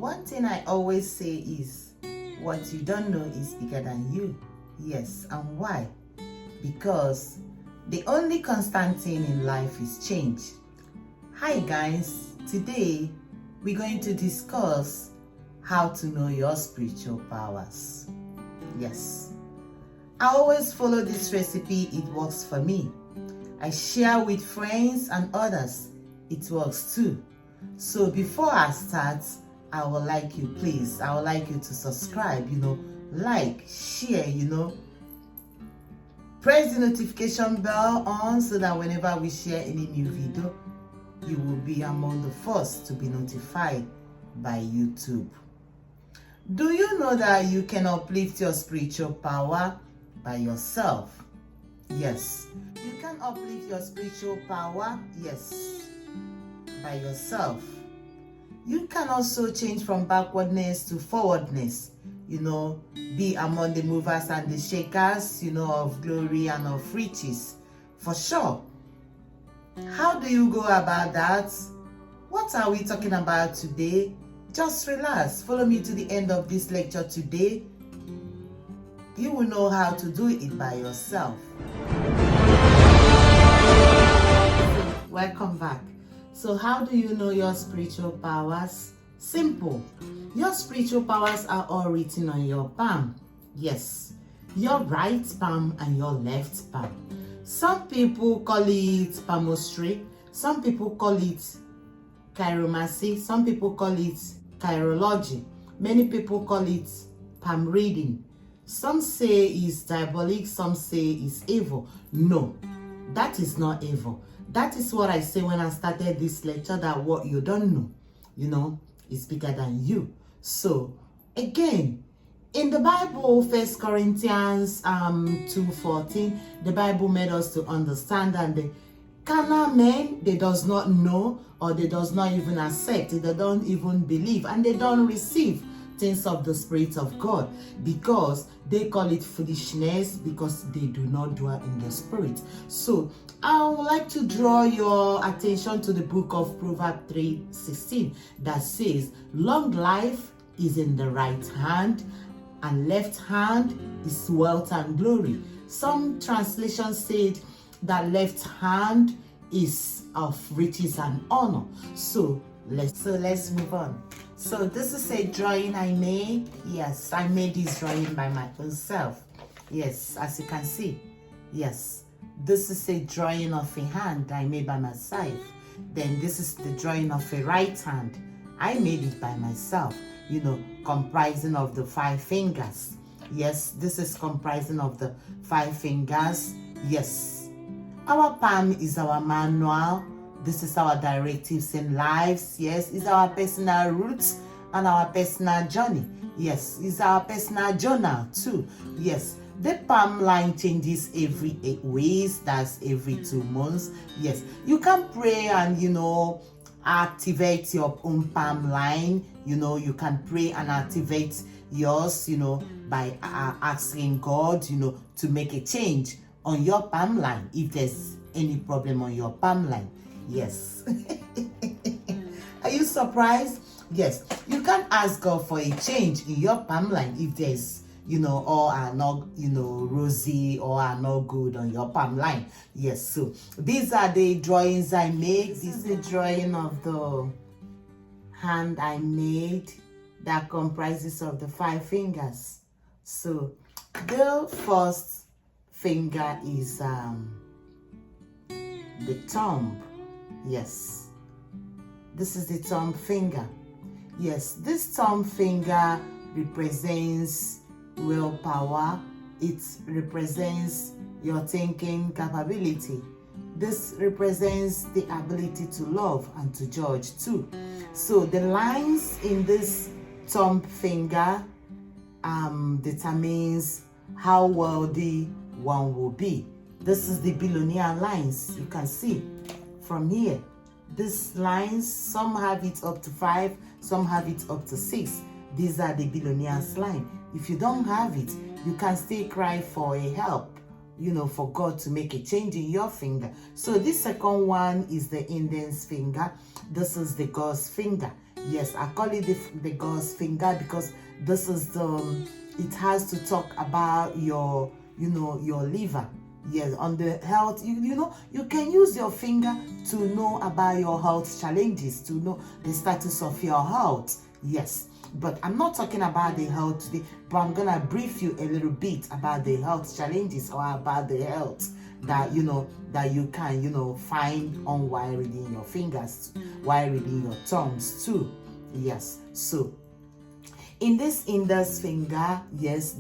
One thing I always say is, what you don't know is bigger than you. Yes, and why? Because the only constant thing in life is change. Hi guys, today we're going to discuss how to know your spiritual powers. Yes, I always follow this recipe, it works for me. I share with friends and others, it works too. So before I start, I would like you to subscribe, like, share, press the notification bell on so that whenever we share any new video, you will be among the first to be notified by YouTube. Do you know that you can uplift your spiritual power by yourself? Yes. You can uplift your spiritual power, yes, by yourself. You can also change from backwardness to forwardness, be among the movers and the shakers, of glory and of riches, for sure. How do you go about that? What are we talking about today? Just relax. Follow me to the end of this lecture today. You will know how to do it by yourself. Welcome back. So how do you know your spiritual powers? Simple. Your spiritual powers are all written on your palm. Yes, your right palm and your left palm. Some people call it palmistry. Some people call it chiromancy. Some people call it chirology. Many people call it palm reading. Some say it's diabolic. Some say it's evil. No, that is not evil. That is what I say when I started this lecture, that what you don't know, is bigger than you. So, again, in the Bible, 1 Corinthians 2:14, the Bible made us to understand that the carnal men, they does not know, or they does not even accept, they don't even believe, and they don't receive things of the Spirit of God, because they call it foolishness, because they do not dwell in the Spirit. So I would like to draw your attention to the book of Proverbs 3:16 that says, long life is in the right hand, and left hand is wealth and glory. Some translations said that left hand is of riches and honor. So let's move on. So this is a drawing I made. Yes, I made this drawing by my own self. Yes, as you can see. Yes, this is a drawing of a hand I made by myself. Then this is the drawing of a right hand. I made it by myself, comprising of the 5 fingers. Yes, this is comprising of the 5 fingers. Yes, our palm is our manual. This is our directives in lives. Yes, it's our personal roots and our personal journey. Yes, it's our personal journal too. Yes, the palm line changes every 8 weeks. That's every 2 months. Yes, you can pray and, activate your own palm line. You can pray and activate yours, by asking God, to make a change on your palm line if there's any problem on your palm line. Yes. Are you surprised? Yes. You can ask God for a change in your palm line if there's, all are not, rosy or are not good on your palm line. Yes. So these are the drawings I made. This is the drawing of the hand I made that comprises of the 5 fingers. So the first finger is the thumb. Yes, this is the thumb finger. Yes, this thumb finger represents willpower. It represents your thinking capability. This represents the ability to love and to judge too. So the lines in this thumb finger determines how wealthy one will be. This is the billionaire lines. You can see from here, these lines, some have it up to 5, some have it up to 6. These are the billionaire's line. If you don't have it, you can still cry for a help, for God to make a change in your finger. So this second one is the index finger. This is the God's finger. Yes, I call it the God's finger because this is it has to talk about your, your liver. Yes, on the health, you can use your finger to know about your health challenges, to know the status of your health. Yes, but I'm not talking about the health today, but I'm gonna brief you a little bit about the health challenges or about the health that that you can find on while reading your fingers, while reading your tongues too. Yes, so in this index finger, yes,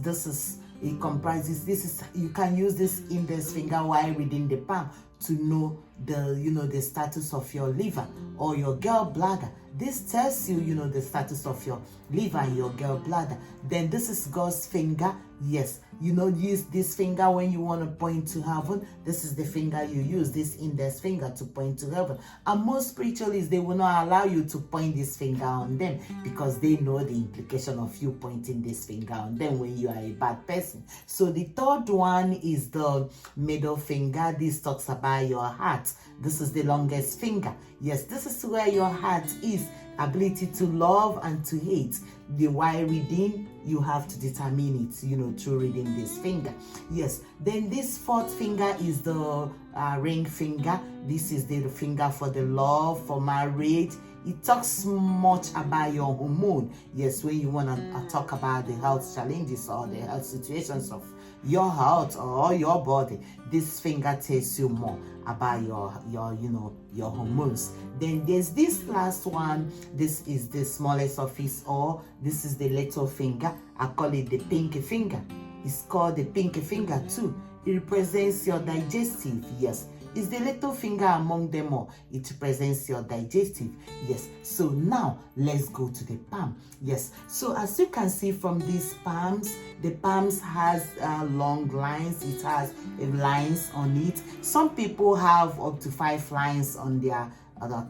it comprises, you can use this index finger while reading the palm to know the status of your liver or your gallbladder. This tells you, the status of your liver and your gallbladder. Then this is God's finger. Yes, use this finger when you want to point to heaven. This is the finger you use, this index finger, to point to heaven. And most spiritualists, they will not allow you to point this finger on them because they know the implication of you pointing this finger on them when you are a bad person. So the third one is the middle finger. This talks about your heart. This is the longest finger. Yes, this is where your heart is, ability to love and to hate. The while reading, you have to determine it, through reading this finger. Yes, then this fourth finger is the ring finger. This is the finger for the love, for marriage. It talks much about your hormone. Yes, when you want to talk about the health challenges or the health situations of your health or your body, this finger tells you more about your hormones. Then there's this last one. This is the smallest of his all. This is the little finger. I call it the pinky finger. It's called the pinky finger too. It represents your digestive. Yes, it's the little finger among them all. It represents your digestive. Yes, so now let's go to the palm. Yes, so as you can see from these palms, the palms has long lines. It has lines on it. Some people have up to 5 lines on their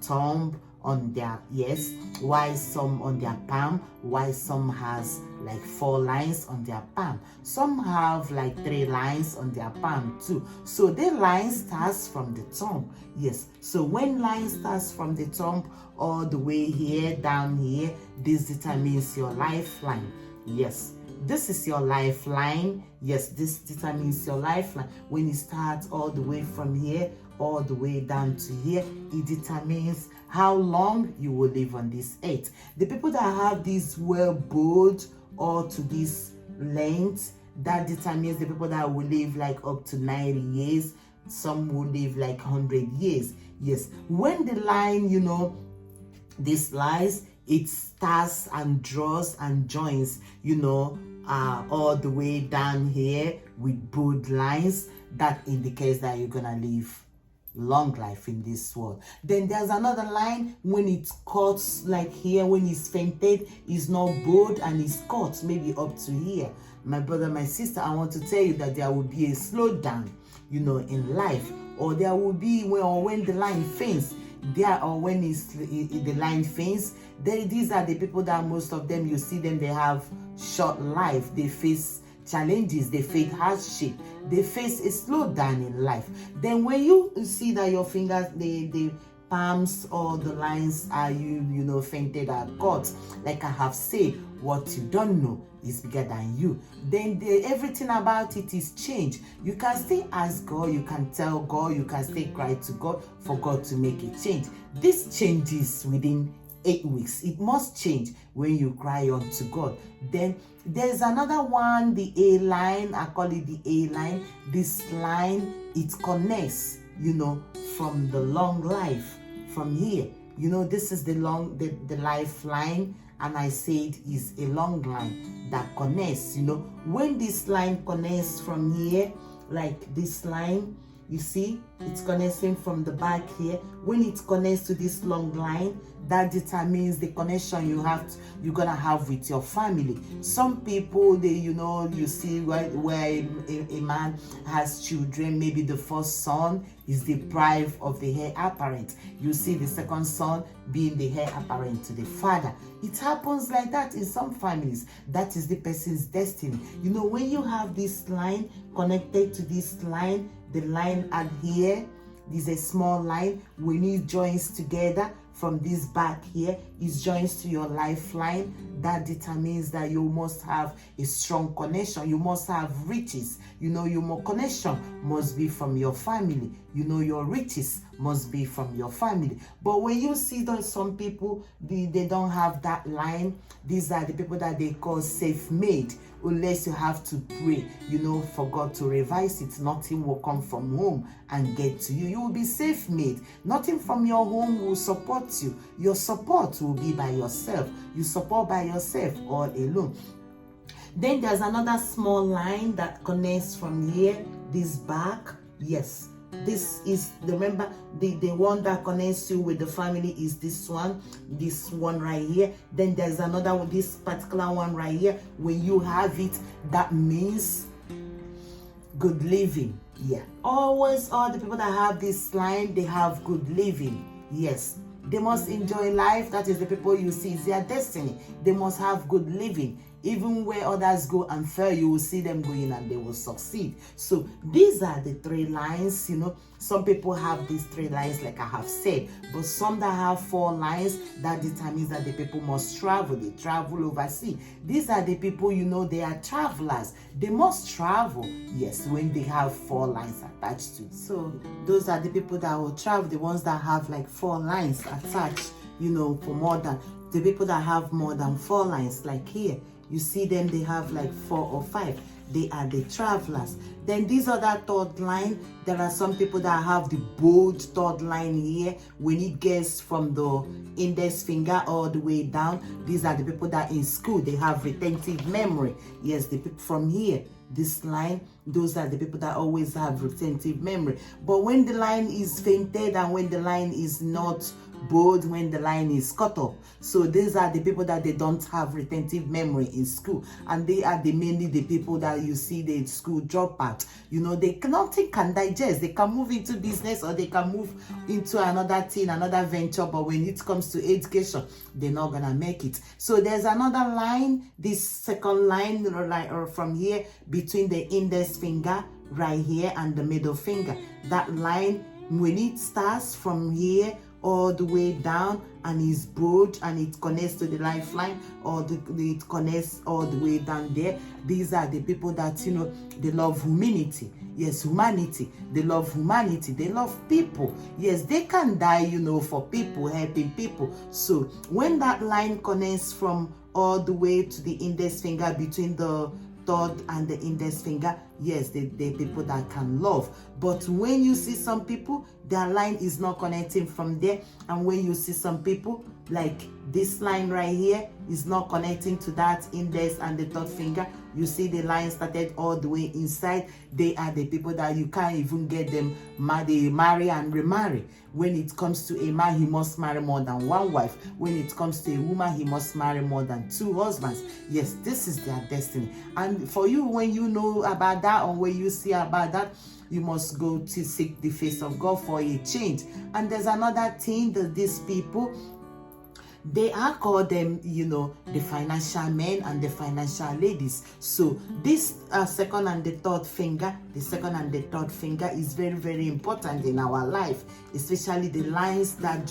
thumb, on their, yes, while some on their palm, while some has like 4 lines on their palm. Some have like 3 lines on their palm too. So the line starts from the thumb. Yes, so when line starts from the thumb all the way here, down here, this determines your lifeline. Yes, this is your lifeline. Yes, this determines your lifeline. When it starts all the way from here, all the way down to here, it determines how long you will live on this earth. The people that have this well bowed or to this length, that determines the people that will live like up to 90 years. Some will live like 100 years. Yes, when the line, this lines, it starts and draws and joins, all the way down here with bold lines. That indicates that you're gonna live long life in this world. Then there's another line when it cuts like here, when it's fainted, it's not bold and it's cut maybe up to here. My brother, my sister, I want to tell you that there will be a slowdown, in life, or there will be when the line faints. When the line faints, these are the people that most of them, you see them, they have short life. They face challenges, they face hardship, they face a slowdown in life. Then when you see that your fingers, the palms or the lines are fainted or cut, like I have said, what you don't know is bigger than you. Then everything about it is changed. You can still ask God, you can tell God, you can still cry to God for God to make a change. This changes within 8 weeks. It must change when you cry unto God. Then there's another one, the A line. I call it the A line. This line, it connects, from the long life from here. This is the lifeline, and I said is a long line that connects. When this line connects from here, like this line, you see, it's connecting from the back here. When it connects to this long line, that determines the connection you're gonna have with your family. Some people, you see where a man has children, maybe the first son is deprived of the heir apparent. You see the second son being the heir apparent to the father. It happens like that in some families. That is the person's destiny. When you have this line connected to this line, the line at here is a small line. When it joins together, from this back here is joins to your lifeline. That determines that you must have a strong connection. You must have riches. Your connection must be from your family. Your riches must be from your family. But when you see that some people, they don't have that line, these are the people that they call self-made. Unless you have to pray, for God to revise it, nothing will come from home and get to you. You will be self-made. Nothing from your home will support you. Your support will be by yourself. You support by yourself all alone. Then there's another small line that connects from here, this back. Yes, this is, remember, the one that connects you with the family is this one right here. Then there's another one, this particular one right here. When you have it, that means good living. Yeah, always all the people that have this line, they have good living. Yes, they must enjoy life. That is the people you see, it's their destiny. They must have good living. Even where others go and fail, you will see them going and they will succeed. So these are the 3 lines. Some people have these 3 lines, like I have said, but some that have 4 lines, that determines that the people must travel. They travel overseas. These are the people, they are travelers. They must travel. Yes, when they have 4 lines attached to it. So those are the people that will travel, the ones that have like 4 lines attached, for more than the people that have more than 4 lines, like here. You see them, they have like 4 or 5. They are the travelers. Then this other 3rd line, there are some people that have the bold 3rd line here. When it gets from the index finger all the way down, these are the people that in school, they have retentive memory. Yes, the people from here, this line, those are the people that always have retentive memory. But when the line is fainted and when the line is not bold, when the line is cut off, so these are the people that they don't have retentive memory in school, and they are mainly the people that you see the school drop out. They nothing can digest. They can move into business or they can move into another thing, another venture, but when it comes to education, they're not gonna make it. So there's another line, this 2nd line, or from here between the index finger right here and the middle finger. That line, when it starts from here all the way down and is bold and it connects to the lifeline, or it connects all the way down there, these are the people that they love humanity. Yes, humanity. They love humanity. They love people. Yes, they can die for people, helping people. So when that line connects from all the way to the index finger, between the 3rd and the index finger, yes, they people that can love. But when you see some people, their line is not connecting from there, and when you see some people like this line right here is not connecting to that index and the 3rd finger, you see the line started all the way inside, they are the people that you can't even get them they marry and remarry. When it comes to a man, he must marry more than 1 wife. When it comes to a woman, he must marry more than 2 husbands. Yes, this is their destiny. And for you, when you know about that, or when you see about that, you must go to seek the face of God for a change. And there's another thing that these people, they are called them, the financial men and the financial ladies. So this 2nd and the 3rd finger, the 2nd and the 3rd finger is very, very important in our life, especially the lines that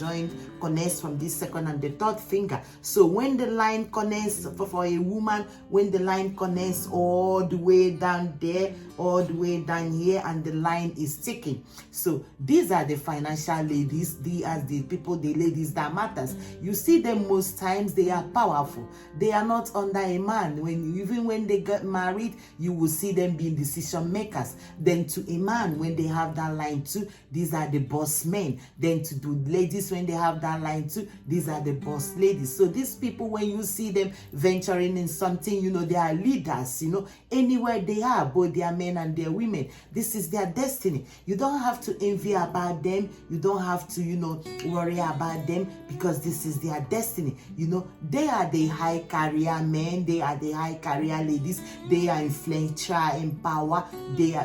connects from this 2nd and the 3rd finger. So when the line connects for a woman, when the line connects all the way down there, all the way down here, and the line is ticking. So these are the financial ladies. They are the people, the ladies that matters. You see them most times, they are powerful. They are not under a man. Even when they get married, you will see them being decision makers. Then to a man, when they have that line too, these are the boss men. Then to the ladies, when they have that line too, these are the boss ladies. So these people, when you see them venturing in something, they are leaders, anywhere they are, both their men and their women. This is their destiny. You don't have to envy about them. You don't have to, worry about them, because this is their destiny. You know, they are the high career men, they are the high career ladies, they are influential in power,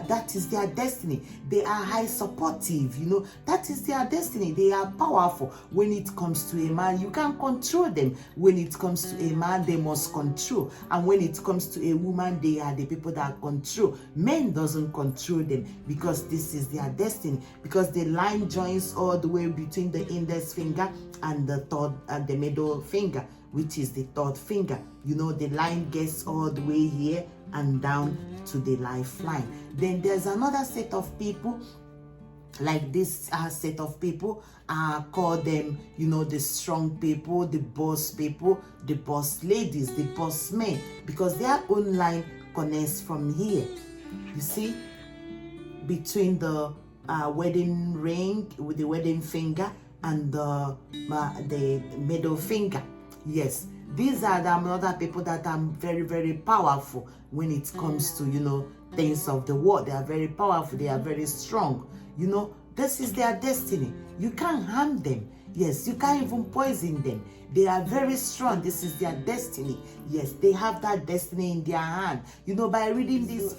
that is their destiny. They are high supportive, you know, that is their destiny. They are powerful. When it comes to a man, you can't control them. When it comes to a man, they must control. And when it comes to a woman, they are the people that control. Men doesn't control them, because this is their destiny. Because the line joins all the way between the index finger and the third and the middle finger, which is the third finger. You know, the line gets all the way here and down to the lifeline. Then there's another set of people, like this set of people, call them, you know, the strong people, the boss people, the boss ladies, the boss men, because their own line connects from here, you see, between the wedding ring with the wedding finger and the middle finger. Yes, these are the other people that are very, very powerful when it comes to, you know, things of the world. They are very powerful. They are very strong. You know, this is their destiny. You can't harm them. Yes, you can't even poison them. They are very strong. This is their destiny. Yes, they have that destiny in their hand. You know, by reading this,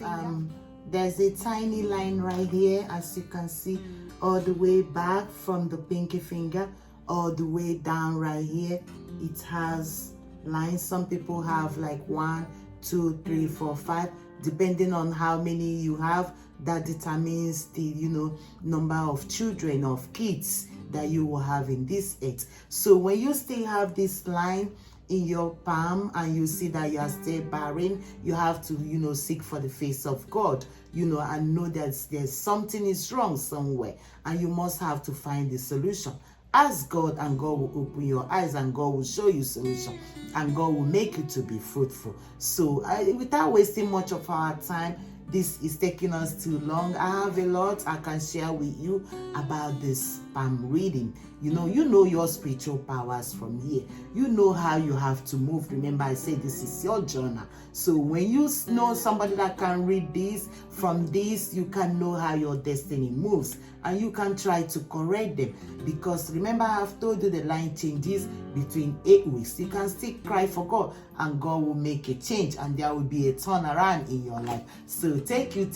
there's a tiny line right here, as you can see, all the way back from the pinky finger, all the way down right here. It has lines. Some people have like 1, 2, 3, 4, 5, depending on how many you have. That determines the, you know, number of children, of kids that you will have in this age. So when you still have this line in your palm and you see that you are still barren, you have to, you know, seek for the face of God, you know, and know that there's something is wrong somewhere, and you must have to find the solution. Ask God, and God will open your eyes, and God will show you solution, and God will make you to be fruitful. So without wasting much of our time, this is taking us too long. I have a lot I can share with you about this palm reading. You know your spiritual powers from here. You know how you have to move. Remember, I said this is your journal. So when you know somebody that can read this, from this, you can know how your destiny moves, and you can try to correct them. Because remember, I've told you the line changes between 8 weeks. You can still cry for God, and God will make a change, and there will be a turnaround in your life. So thank you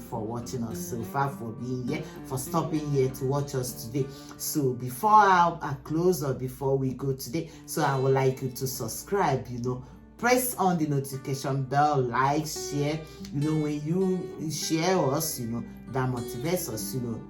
for watching us so far, for being here, for stopping here to watch us today. So before I close, or before we go today, so I would like you to subscribe, you know, press on the notification bell, like, share. You know, when you share us, you know, that motivates us, you know,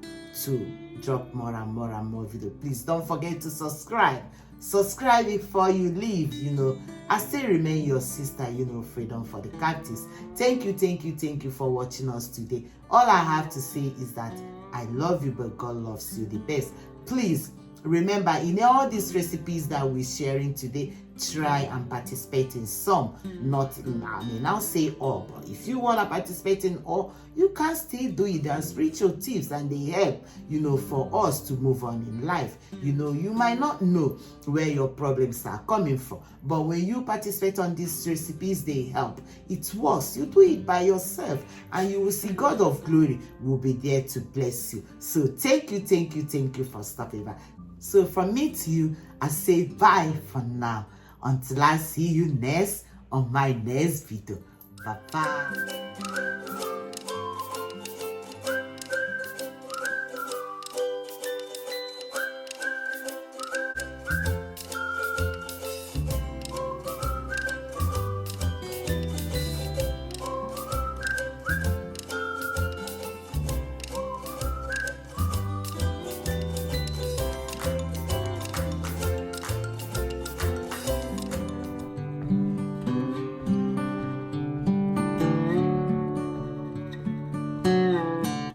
to drop more and more and more video. Please don't forget to subscribe. Subscribe before you leave, you know. I still remain your sister, you know, Freedom for the Cactus. Thank you for watching us today. All I have to say is that I love you, but God loves you the best. Please remember, in all these recipes that we're sharing today, try and participate in some. Not, I mean, I'll say all, but if you want to participate in all, you can still do it. There are spiritual tips, and they help, you know, for us to move on in life. You know, you might not know where your problems are coming from, but when you participate on these recipes, they help. It works. You do it by yourself, and you will see God of glory will be there to bless you. So thank you for stopping by. So from me to you, I say bye for now. Until I see you next on my next video. Bye-bye.